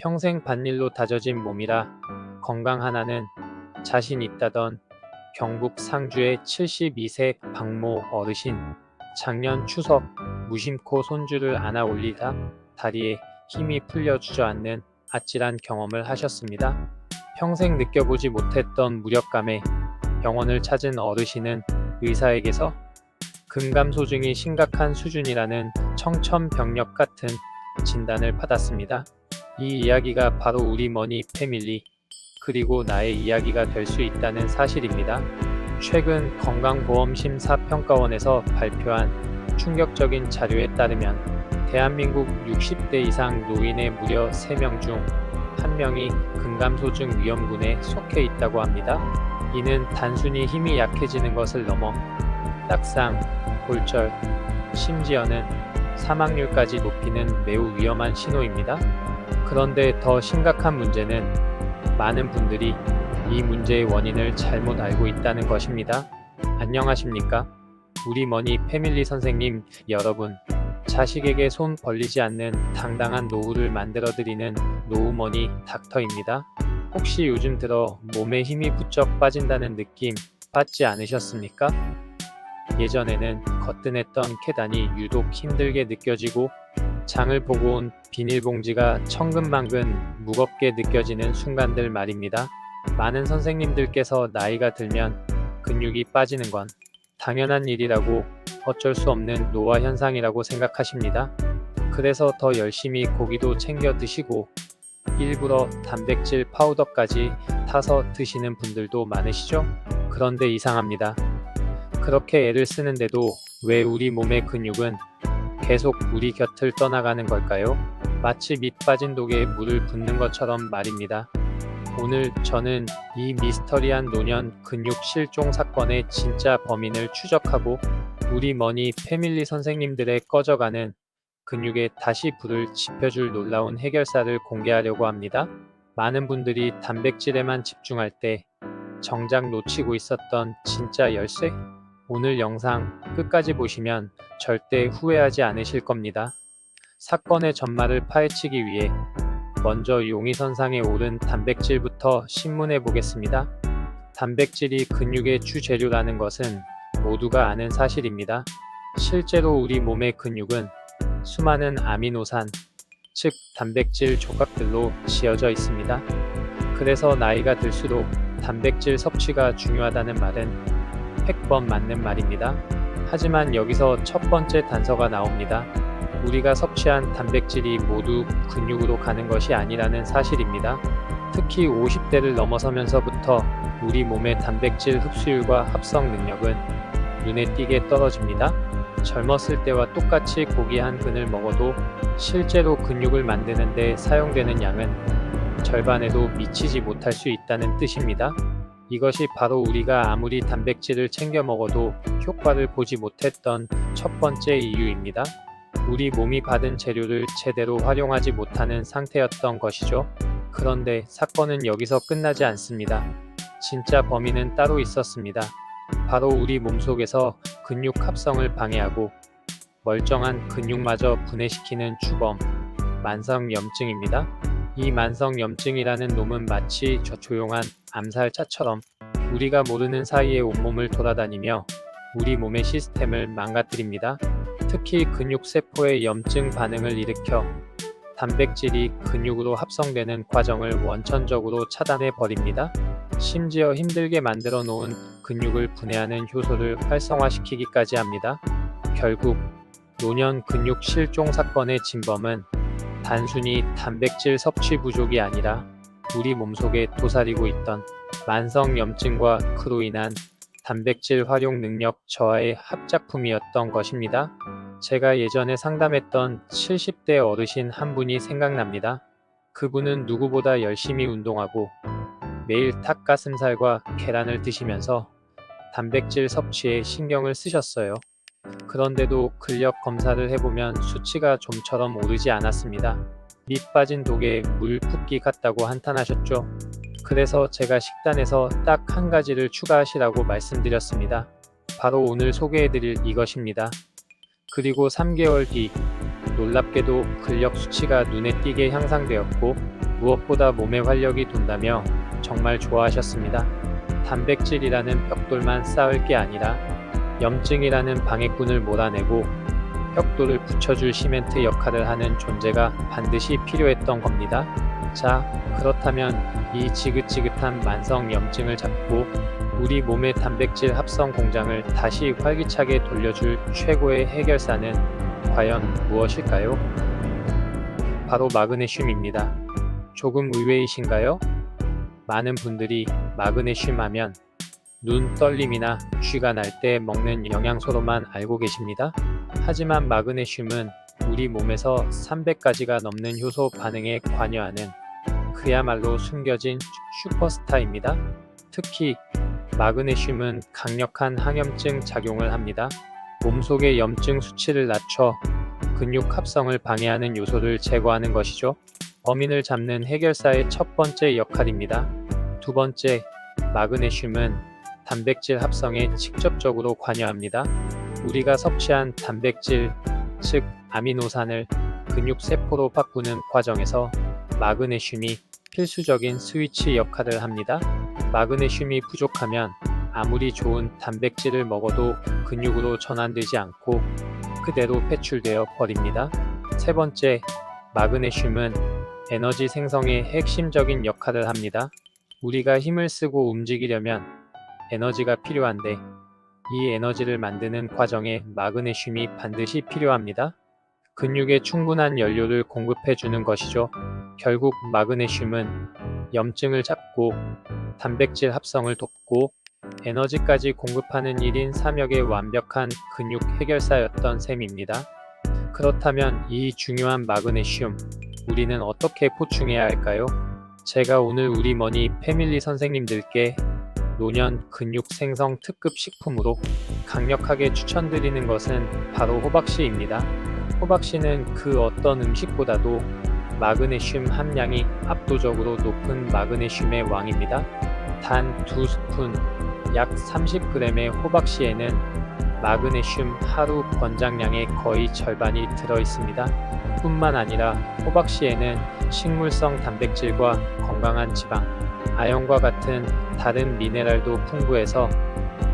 평생 밭일로 다져진 몸이라 건강 하나는 자신 있다던 경북 상주의 72세 박모 어르신. 작년 추석 무심코 손주를 안아 올리다 다리에 힘이 풀려 주저앉는 아찔한 경험을 하셨습니다. 평생 느껴보지 못했던 무력감에 병원을 찾은 어르신은 의사에게서 근감소증이 심각한 수준이라는 청천벽력 같은 진단을 받았습니다. 이 이야기가 바로 우리 머니 패밀리, 그리고 나의 이야기가 될 수 있다는 사실입니다. 최근 건강보험심사평가원에서 발표한 충격적인 자료에 따르면 대한민국 60대 이상 노인의 무려 3명 중 1명이 근감소증 위험군에 속해 있다고 합니다. 이는 단순히 힘이 약해지는 것을 넘어 낙상, 골절, 심지어는 사망률까지 높이는 매우 위험한 신호입니다. 그런데 더 심각한 문제는 많은 분들이 이 문제의 원인을 잘못 알고 있다는 것입니다. 안녕하십니까? 우리 머니 패밀리 선생님 여러분, 자식에게 손 벌리지 않는 당당한 노후를 만들어드리는 노후머니 닥터입니다. 혹시 요즘 들어 몸에 힘이 부쩍 빠진다는 느낌 받지 않으셨습니까? 예전에는 거뜬했던 계단이 유독 힘들게 느껴지고 장을 보고 온 비닐봉지가 천근만근 무겁게 느껴지는 순간들 말입니다. 많은 선생님들께서 나이가 들면 근육이 빠지는 건 당연한 일이라고, 어쩔 수 없는 노화 현상이라고 생각하십니다. 그래서 더 열심히 고기도 챙겨 드시고 일부러 단백질 파우더까지 타서 드시는 분들도 많으시죠? 그런데 이상합니다. 그렇게 애를 쓰는데도 왜 우리 몸의 근육은 계속 우리 곁을 떠나가는 걸까요? 마치 밑 빠진 독에 물을 붓는 것처럼 말입니다. 오늘 저는 이 미스터리한 노년 근육 실종 사건의 진짜 범인을 추적하고 우리 머니 패밀리 선생님들의 꺼져가는 근육에 다시 불을 지펴줄 놀라운 해결사를 공개하려고 합니다. 많은 분들이 단백질에만 집중할 때 정작 놓치고 있었던 진짜 열쇠? 오늘 영상 끝까지 보시면 절대 후회하지 않으실 겁니다. 사건의 전말을 파헤치기 위해 먼저 용의선상에 오른 단백질부터 신문해 보겠습니다. 단백질이 근육의 주재료라는 것은 모두가 아는 사실입니다. 실제로 우리 몸의 근육은 수많은 아미노산, 즉 단백질 조각들로 지어져 있습니다. 그래서 나이가 들수록 단백질 섭취가 중요하다는 말은 100번 맞는 말입니다. 하지만 여기서 첫 번째 단서가 나옵니다. 우리가 섭취한 단백질이 모두 근육으로 가는 것이 아니라는 사실입니다. 특히 50대를 넘어서면서부터 우리 몸의 단백질 흡수율과 합성 능력은 눈에 띄게 떨어집니다. 젊었을 때와 똑같이 고기 한 근을 먹어도 실제로 근육을 만드는 데 사용되는 양은 절반에도 미치지 못할 수 있다는 뜻입니다. 이것이 바로 우리가 아무리 단백질을 챙겨 먹어도 효과를 보지 못했던 첫 번째 이유입니다. 우리 몸이 받은 재료를 제대로 활용하지 못하는 상태였던 것이죠. 그런데 사건은 여기서 끝나지 않습니다. 진짜 범인은 따로 있었습니다. 바로 우리 몸속에서 근육 합성을 방해하고 멀쩡한 근육마저 분해시키는 주범, 만성염증입니다. 이 만성염증이라는 놈은 마치 저 조용한 암살자처럼 우리가 모르는 사이에 온몸을 돌아다니며 우리 몸의 시스템을 망가뜨립니다. 특히 근육세포의 염증 반응을 일으켜 단백질이 근육으로 합성되는 과정을 원천적으로 차단해 버립니다. 심지어 힘들게 만들어 놓은 근육을 분해하는 효소를 활성화시키기까지 합니다. 결국 노년 근육 실종 사건의 진범은 단순히 단백질 섭취 부족이 아니라 우리 몸속에 도사리고 있던 만성염증과 그로 인한 단백질 활용 능력 저하의 합작품이었던 것입니다. 제가 예전에 상담했던 70대 어르신 한 분이 생각납니다. 그분은 누구보다 열심히 운동하고 매일 닭가슴살과 계란을 드시면서 단백질 섭취에 신경을 쓰셨어요. 그런데도 근력 검사를 해보면 수치가 좀처럼 오르지 않았습니다. 밑 빠진 독에 물 붓기 같다고 한탄하셨죠. 그래서 제가 식단에서 딱 한 가지를 추가하시라고 말씀드렸습니다. 바로 오늘 소개해드릴 이것입니다. 그리고 3개월 뒤 놀랍게도 근력 수치가 눈에 띄게 향상되었고 무엇보다 몸에 활력이 돈다며 정말 좋아하셨습니다. 단백질이라는 벽돌만 쌓을 게 아니라 염증이라는 방해꾼을 몰아내고 벽돌을 붙여줄 시멘트 역할을 하는 존재가 반드시 필요했던 겁니다. 자, 그렇다면 이 지긋지긋한 만성 염증을 잡고 우리 몸의 단백질 합성 공장을 다시 활기차게 돌려줄 최고의 해결사는 과연 무엇일까요? 바로 마그네슘입니다. 조금 의외이신가요? 많은 분들이 마그네슘 하면 눈 떨림이나 쥐가 날 때 먹는 영양소로만 알고 계십니다. 하지만 마그네슘은 우리 몸에서 300가지가 넘는 효소 반응에 관여하는 그야말로 숨겨진 슈퍼스타입니다. 특히 마그네슘은 강력한 항염증 작용을 합니다. 몸속의 염증 수치를 낮춰 근육 합성을 방해하는 요소를 제거하는 것이죠. 범인을 잡는 해결사의 첫 번째 역할입니다. 두 번째, 마그네슘은 단백질 합성에 직접적으로 관여합니다. 우리가 섭취한 단백질, 즉 아미노산을 근육 세포로 바꾸는 과정에서 마그네슘이 필수적인 스위치 역할을 합니다. 마그네슘이 부족하면 아무리 좋은 단백질을 먹어도 근육으로 전환되지 않고 그대로 배출되어 버립니다. 세 번째, 마그네슘은 에너지 생성의 핵심적인 역할을 합니다. 우리가 힘을 쓰고 움직이려면 에너지가 필요한데 이 에너지를 만드는 과정에 마그네슘이 반드시 필요합니다. 근육에 충분한 연료를 공급해 주는 것이죠. 결국 마그네슘은 염증을 잡고 단백질 합성을 돕고 에너지까지 공급하는 1인 3역의 완벽한 근육 해결사였던 셈입니다. 그렇다면 이 중요한 마그네슘, 우리는 어떻게 보충해야 할까요? 제가 오늘 우리 머니 패밀리 선생님들께 노년 근육 생성 특급 식품으로 강력하게 추천드리는 것은 바로 호박씨입니다. 호박씨는 그 어떤 음식보다도 마그네슘 함량이 압도적으로 높은 마그네슘의 왕입니다. 단 2스푼, 약 30g의 호박씨에는 마그네슘 하루 권장량의 거의 절반이 들어있습니다. 뿐만 아니라 호박씨에는 식물성 단백질과 건강한 지방, 아연과 같은 다른 미네랄도 풍부해서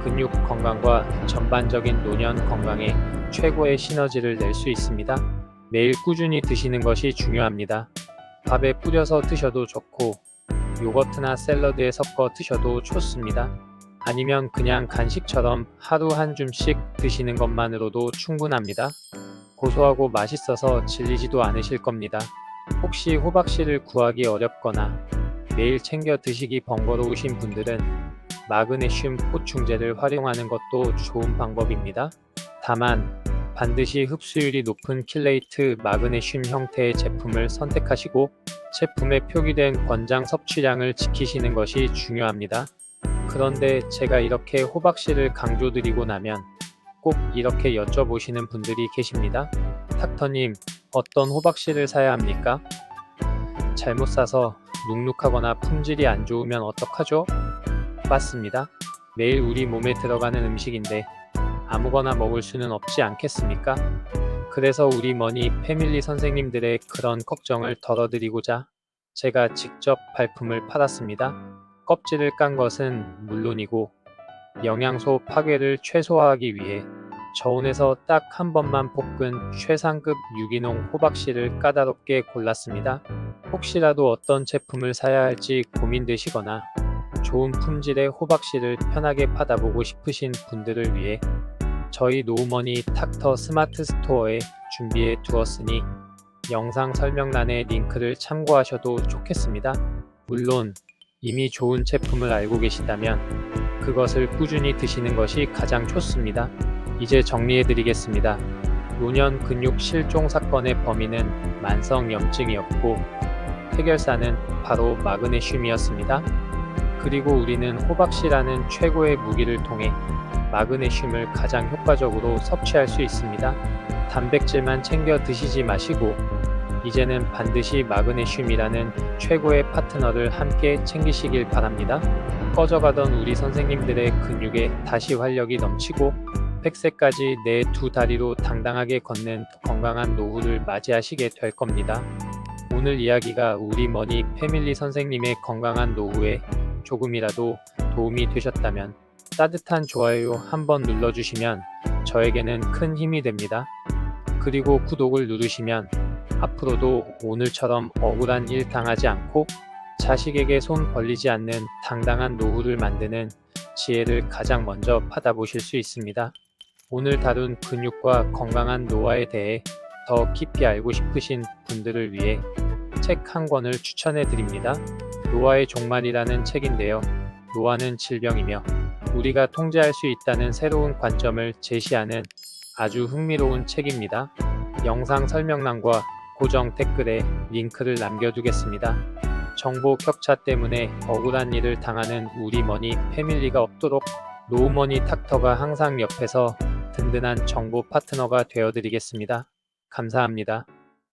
근육 건강과 전반적인 노년 건강에 최고의 시너지를 낼 수 있습니다. 매일 꾸준히 드시는 것이 중요합니다. 밥에 뿌려서 드셔도 좋고 요거트나 샐러드에 섞어 드셔도 좋습니다. 아니면 그냥 간식처럼 하루 한 줌씩 드시는 것만으로도 충분합니다. 고소하고 맛있어서 질리지도 않으실 겁니다. 혹시 호박씨를 구하기 어렵거나 매일 챙겨 드시기 번거로우신 분들은 마그네슘 보충제를 활용하는 것도 좋은 방법입니다. 다만 반드시 흡수율이 높은 킬레이트 마그네슘 형태의 제품을 선택하시고 제품에 표기된 권장 섭취량을 지키시는 것이 중요합니다. 그런데 제가 이렇게 호박씨를 강조드리고 나면 꼭 이렇게 여쭤보시는 분들이 계십니다. 닥터님, 어떤 호박씨를 사야 합니까? 잘못 사서 눅눅하거나 품질이 안 좋으면 어떡하죠? 맞습니다. 매일 우리 몸에 들어가는 음식인데 아무거나 먹을 수는 없지 않겠습니까? 그래서 우리 머니 패밀리 선생님들의 그런 걱정을 덜어드리고자 제가 직접 발품을 팔았습니다. 껍질을 깐 것은 물론이고 영양소 파괴를 최소화하기 위해 저온에서 딱 한 번만 볶은 최상급 유기농 호박씨를 까다롭게 골랐습니다. 혹시라도 어떤 제품을 사야 할지 고민되시거나 좋은 품질의 호박씨를 편하게 받아보고 싶으신 분들을 위해 저희 노우머니 닥터 스마트 스토어에 준비해 두었으니 영상 설명란의 링크를 참고하셔도 좋겠습니다. 물론 이미 좋은 제품을 알고 계시다면 그것을 꾸준히 드시는 것이 가장 좋습니다. 이제 정리해 드리겠습니다. 노년 근육 실종 사건의 범인은 만성 염증이었고 해결사는 바로 마그네슘이었습니다. 그리고 우리는 호박씨라는 최고의 무기를 통해 마그네슘을 가장 효과적으로 섭취할 수 있습니다. 단백질만 챙겨 드시지 마시고 이제는 반드시 마그네슘이라는 최고의 파트너를 함께 챙기시길 바랍니다. 꺼져가던 우리 선생님들의 근육에 다시 활력이 넘치고 100세까지 내 두 다리로 당당하게 걷는 건강한 노후를 맞이하시게 될 겁니다. 오늘 이야기가 우리 머니 패밀리 선생님의 건강한 노후에 조금이라도 도움이 되셨다면 따뜻한 좋아요 한번 눌러주시면 저에게는 큰 힘이 됩니다. 그리고 구독을 누르시면 앞으로도 오늘처럼 억울한 일 당하지 않고 자식에게 손 벌리지 않는 당당한 노후를 만드는 지혜를 가장 먼저 받아보실 수 있습니다. 오늘 다룬 근육과 건강한 노화에 대해 더 깊이 알고 싶으신 분들을 위해 책 한 권을 추천해 드립니다. 노화의 종말이라는 책인데요. 노화는 질병이며 우리가 통제할 수 있다는 새로운 관점을 제시하는 아주 흥미로운 책입니다. 영상 설명란과 고정 댓글에 링크를 남겨두겠습니다. 정보 격차 때문에 억울한 일을 당하는 우리 머니 패밀리가 없도록 노후머니 닥터가 항상 옆에서 든든한 정보 파트너가 되어드리겠습니다. 감사합니다.